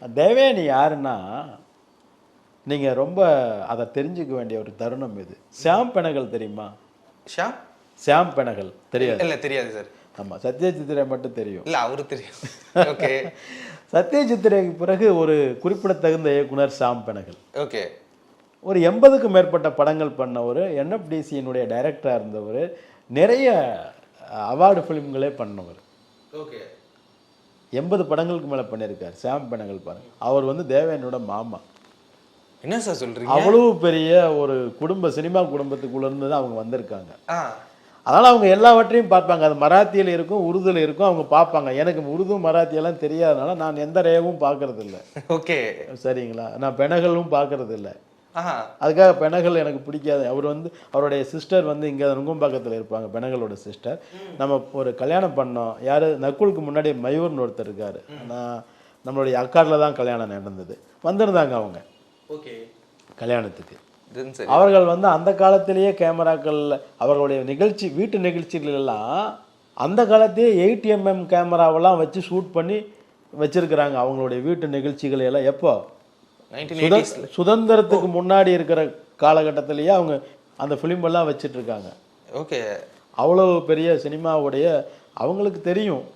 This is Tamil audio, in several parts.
தேவயானி யாருன்னா நீங்கள் ரொம்ப அதை தெரிஞ்சுக்க வேண்டிய ஒரு தருணம் இது. ஷியாம் பெனகல் தெரியுமா? ஷியாம் பெனகல் தெரியாது? இல்லை தெரியாது சார். ஆமாம், சத்யஜித்ரே மட்டும் தெரியும். இல்லை அவரு தெரியும். ஓகே. சத்யஜித்ரேக்கு பிறகு ஒரு குறிப்பிடத்தகுந்த இயக்குனர் ஷியாம் பெனகல். ஓகே. ஒரு 80க்கும் மேற்பட்ட படங்கள் பண்ணவர், என்எஃப்டிசியினுடைய டைரக்டராக இருந்தவர், நிறைய அவார்டு ஃபிலிம்களே பண்ணவர். ஓகே. 80 படங்களுக்கு மேலே பண்ணியிருக்கார் ஷியாம் பெனகல். பாருங்க, அவர் வந்து தேவயானியோட மாமா. என்ன சார் சொல்றீங்க? அவ்வளவு பெரிய ஒரு சினிமா குடும்பத்துக்குள்ள இருந்து தான் அவங்க வந்திருக்காங்க. அதனால் அவங்க எல்லாவற்றையும் பார்ப்பாங்க. அது மராத்தியில் இருக்கும், உருதுல இருக்கும், அவங்க பார்ப்பாங்க. எனக்கு உருது மராத்தியெல்லாம் தெரியாதனால நான் எந்த ரேவும் பார்க்கறது இல்லை. ஓகே, சரிங்களா? நான் பெனகலும் பார்க்கறது இல்லை. அதுக்காக பெனகல் எனக்கு பிடிக்காது. அவர் வந்து அவருடைய சிஸ்டர் வந்து இங்கே நுங்கம்பாக்கத்தில் இருப்பாங்க, பெனகலோட சிஸ்டர். நம்ம ஒரு கல்யாணம் பண்ணோம். யார்? நக்குலுக்கு முன்னாடி மயூர்னு ஒருத்தர் இருக்கார். நம்மளுடைய அக்காரில் தான் கல்யாணம் நடந்தது. வந்திருந்தாங்க அவங்க கல்யாணத்துக்கு. அவர்கள் வந்து அந்த காலத்திலேயே கேமராக்கள், அவர்களுடைய வீட்டு நிகழ்ச்சிகள் எல்லாம் அந்த காலத்திலேயே 80mm கேமராவெல்லாம் வச்சு ஷூட் பண்ணி வச்சிருக்கிறாங்க. அவங்களுடைய வீட்டு நிகழ்ச்சிகள் எல்லாம் எப்போ சுதந்திரத்துக்கு முன்னாடி இருக்கிற காலகட்டத்திலேயே அவங்க அந்த ஃபிலிம் எல்லாம் வச்சிட்டு இருக்காங்க. ஓகே. அவ்வளவு பெரிய சினிமாவுடைய அவங்களுக்கு தெரியும்.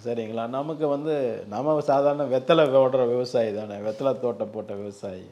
சரிங்களா? நமக்கு வந்து நாம சாதாரண வெத்தலை ஓடுற விவசாயி தானே, வெத்தலை தோட்டம் போட்ட விவசாயி.